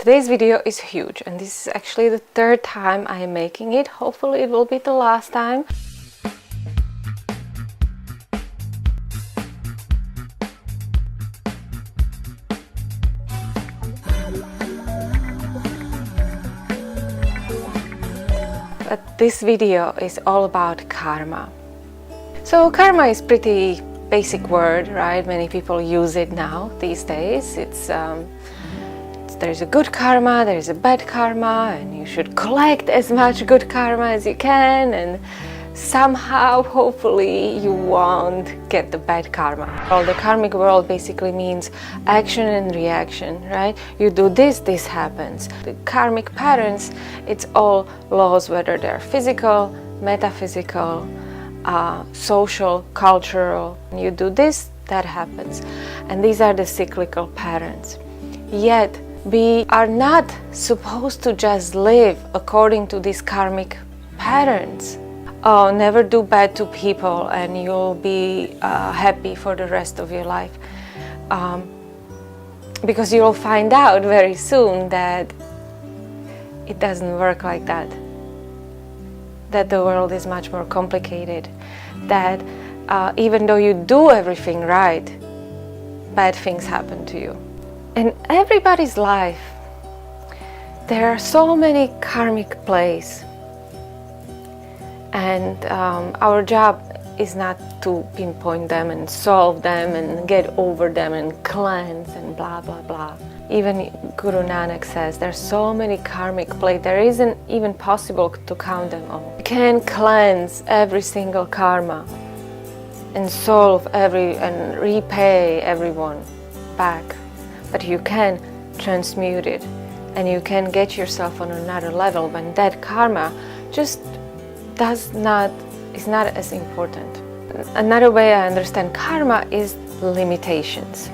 Today's video is huge, and this is actually the third time I am making it. Hopefully it will be the last time. But this video is all about karma. So karma is pretty basic word, right? Many people use it now these days. There's a good karma, there's a bad karma, and you should collect as much good karma as you can, and somehow, hopefully, you won't get the bad karma. Well, the karmic world basically means action and reaction, right? You do this, this happens. The karmic patterns, it's all laws, whether they're physical, metaphysical, social, cultural. You do this, that happens. And these are the cyclical patterns. Yet, we are not supposed to just live according to these karmic patterns. Oh, never do bad to people and you'll be happy for the rest of your life. Because you'll find out very soon that it doesn't work like that. That the world is much more complicated. That even though you do everything right, bad things happen to you. In everybody's life, there are so many karmic plays. And our job is not to pinpoint them and solve them and get over them and cleanse and blah, blah, blah. Even Guru Nanak says there's so many karmic plays, there isn't even possible to count them all. You can cleanse every single karma and solve and repay everyone back. But you can transmute it and you can get yourself on another level when that karma just is not as important. Another way I understand karma is limitations.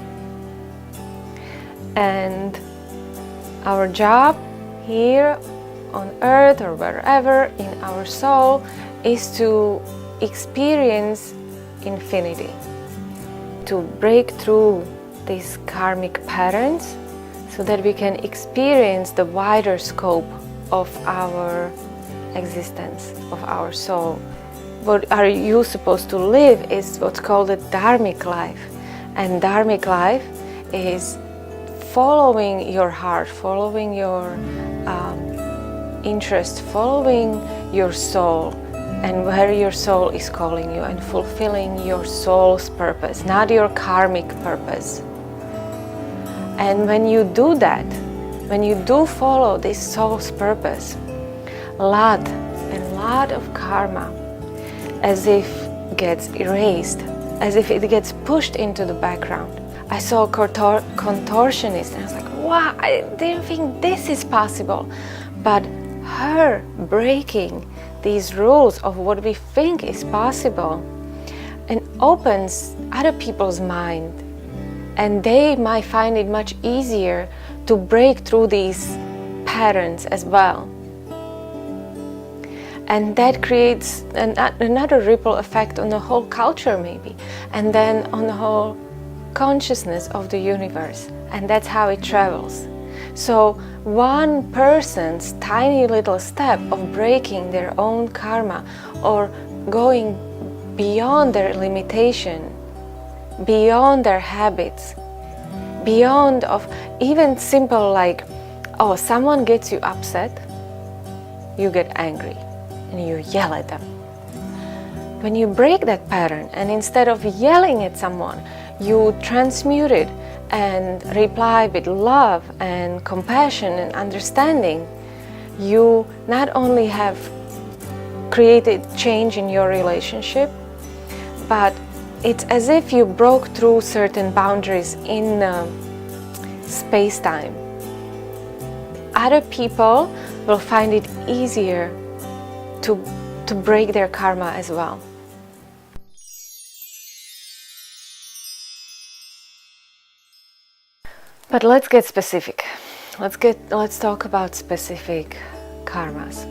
And our job here on earth or wherever in our soul is to experience infinity, to break through these karmic patterns so that we can experience the wider scope of our existence, of our soul. What are you supposed to live is what's called a Dharmic life. And Dharmic life is following your heart, following your interest, following your soul, and where your soul is calling you, and fulfilling your soul's purpose, not your karmic purpose. And when you do that, when you do follow this soul's purpose, a lot of karma as if gets erased, as if it gets pushed into the background. I saw a contortionist and I was like, wow, I didn't think this is possible. But her breaking these rules of what we think is possible and opens other people's mind, and they might find it much easier to break through these patterns as well. And that creates another ripple effect on the whole culture maybe, and then on the whole consciousness of the universe. And that's how it travels. So one person's tiny little step of breaking their own karma or going beyond their limitation, beyond their habits, beyond of even simple like, oh, someone gets you upset, you get angry and you yell at them. When you break that pattern and instead of yelling at someone, you transmute it and reply with love and compassion and understanding, you not only have created change in your relationship, but it's as if you broke through certain boundaries in space-time. Other people will find it easier to break their karma as well. But let's get specific. Let's talk about specific karmas.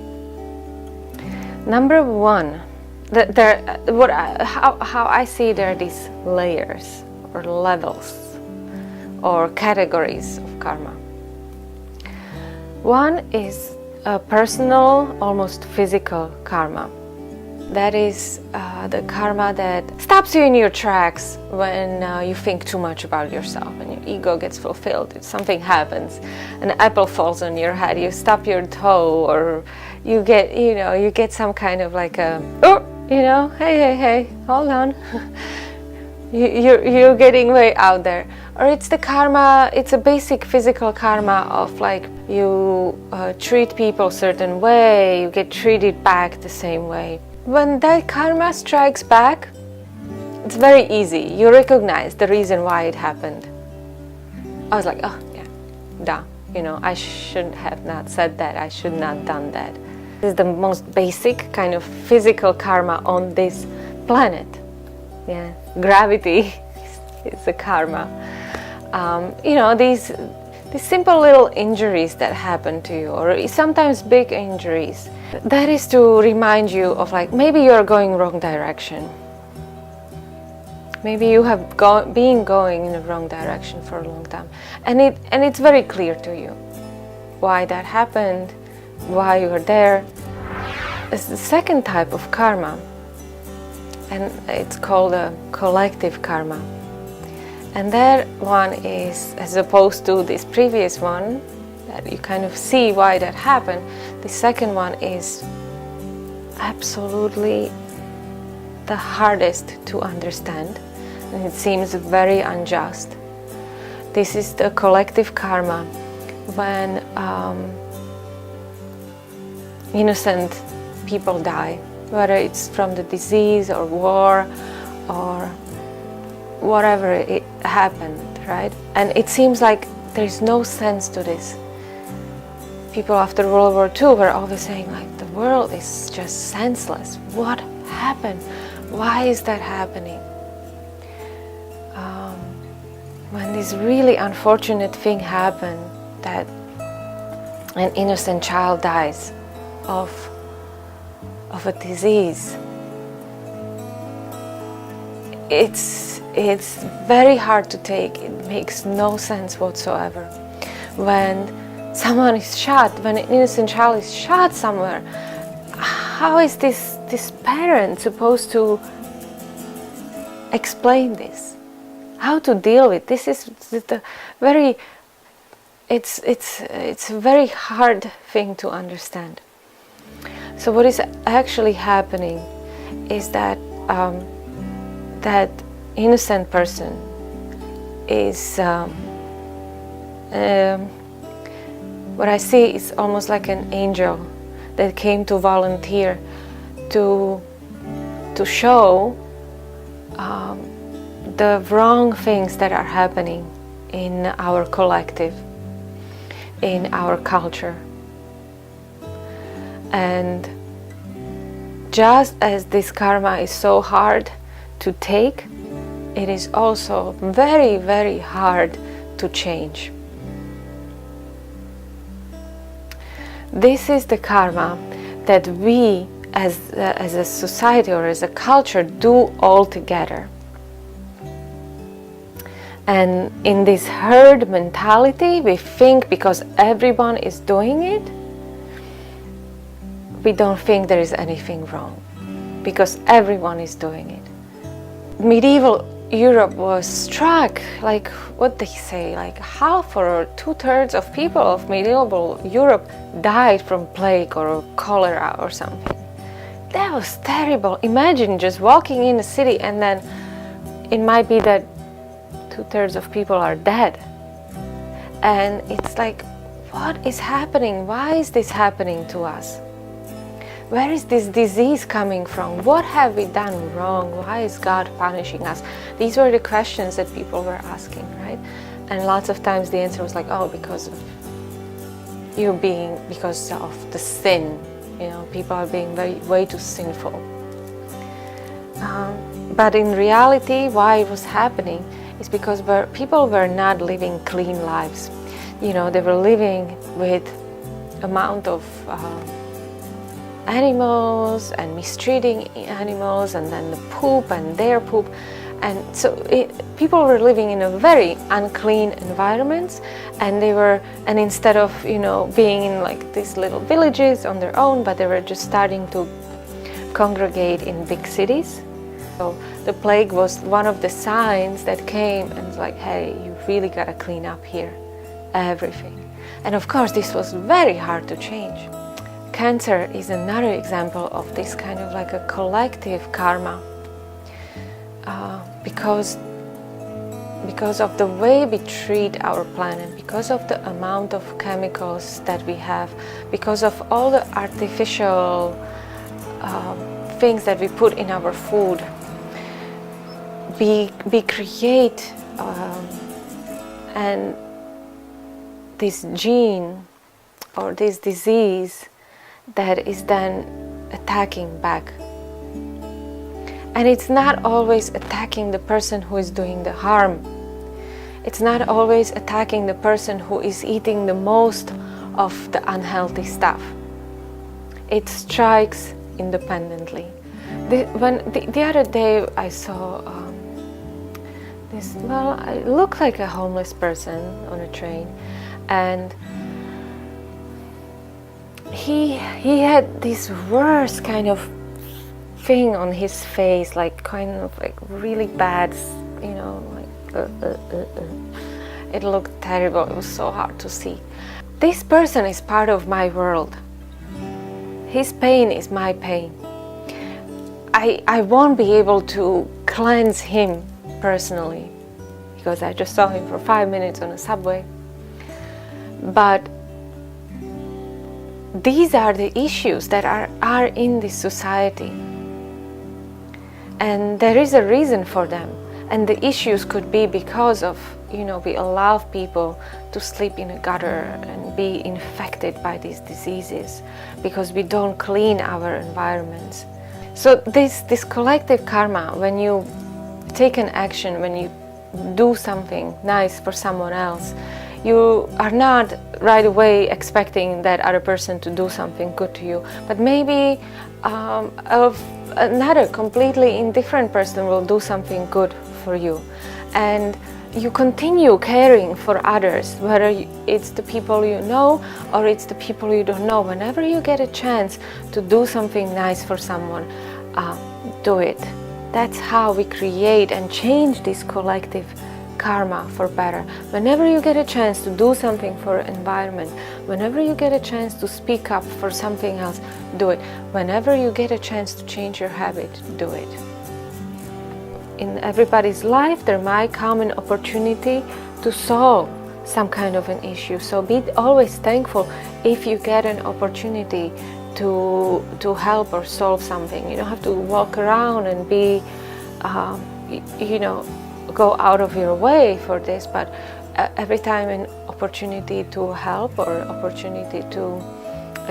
Number one, how I see there are these layers or levels or categories of karma. One is a personal, almost physical karma. That is the karma that stops you in your tracks when you think too much about yourself and your ego gets fulfilled. If something happens, an apple falls on your head, you stub your toe, or you get some kind of like a, oh, hey, hold on. You're getting way out there. Or it's the karma, it's a basic physical karma of like you treat people a certain way, you get treated back the same way. When that karma strikes back, it's very easy. You recognize the reason why it happened. I was like, oh yeah, duh. I shouldn't have not said that. I should not done that. This is the most basic kind of physical karma on this planet. Yeah, gravity is a karma. These simple little injuries that happen to you, or sometimes big injuries. That is to remind you of like maybe you're going wrong direction. Maybe you have been going in the wrong direction for a long time, and it's very clear to you why that happened, why you are there. It's the second type of karma, and it's called a collective karma. And that one is, as opposed to this previous one, that you kind of see why that happened, the second one is absolutely the hardest to understand, and it seems very unjust. This is the collective karma when innocent people die, whether it's from the disease or war or whatever it happened, right? And it seems like there's no sense to this. People after World War II were always saying like, the world is just senseless. What happened? Why is that happening? When this really unfortunate thing happened, that an innocent child dies of a disease, it's very hard to take. It makes no sense whatsoever. When someone is shot, when an innocent child is shot somewhere, how is this parent supposed to explain this? How to deal with this? Is the very it's a very hard thing to understand. So what is actually happening is that that innocent person is what I see is almost like an angel that came to volunteer to show the wrong things that are happening in our collective, in our culture. And just as this karma is so hard to take, it is also very, very hard to change. This is the karma that we as a society or as a culture do all together. And in this herd mentality, we think because everyone is doing it, we don't think there is anything wrong, because everyone is doing it. Medieval Europe was struck, like what they say, like half or 2/3 of people of medieval Europe died from plague or cholera or something. That was terrible. Imagine just walking in a city and then it might be that 2/3 of people are dead. And it's like, what is happening? Why is this happening to us? Where is this disease coming from? What have we done wrong? Why is God punishing us? These were the questions that people were asking, right? And lots of times the answer was like, oh, because of because of the sin. People are being way too sinful. But in reality, why it was happening is because people were not living clean lives. They were living with amount of animals and mistreating animals, and then the poop and their poop, And so people were living in a very unclean environments, and instead of being in like these little villages on their own, but they were just starting to congregate in big cities. So the plague was one of the signs that came and was like, hey, you really gotta clean up here, everything. And of course this was very hard to change. Cancer is another example of this kind of like a collective karma. Because of the way we treat our planet, because of the amount of chemicals that we have, because of all the artificial things that we put in our food, we create and this gene or this disease that is then attacking back. And it's not always attacking the person who is doing the harm. It's not always attacking the person who is eating the most of the unhealthy stuff. It strikes independently. The other day I saw this, well, it looked like a homeless person on a train, and he had this worst kind of thing on his face, like kind of like really bad, like it looked terrible. It was so hard to see. This person is part of my world. His pain is my pain. I won't be able to cleanse him personally because I just saw him for 5 minutes on a subway, but these are the issues that are in this society. And there is a reason for them, and the issues could be because of, we allow people to sleep in a gutter and be infected by these diseases because we don't clean our environments. So this collective karma, when you take an action, when you do something nice for someone else, you are not right away expecting that other person to do something good to you, but maybe another completely indifferent person will do something good for you, and you continue caring for others, whether it's the people you know or it's the people you don't know. Whenever you get a chance to do something nice for someone, do it. That's how we create and change this collective karma for better. Whenever you get a chance to do something for environment, whenever you get a chance to speak up for something else, do it. Whenever you get a chance to change your habit, do it. In everybody's life there might come an opportunity to solve some kind of an issue, so be always thankful if you get an opportunity to help or solve something. You don't have to walk around and be go out of your way for this, but every time an opportunity to help or opportunity to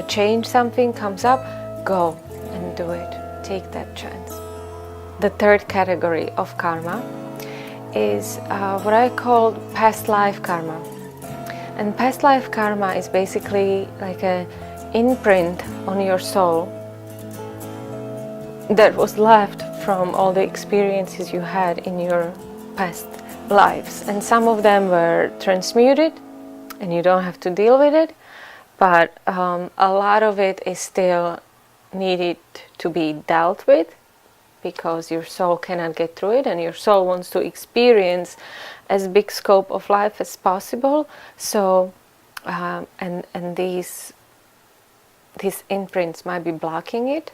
change something comes up, go and do it. Take that chance. The third category of karma is what I call past life karma. And past life karma is basically like an imprint on your soul that was left from all the experiences you had in your past lives. And some of them were transmuted and you don't have to deal with it, but a lot of it is still needed to be dealt with because your soul cannot get through it, and your soul wants to experience as big scope of life as possible. So and these imprints might be blocking it.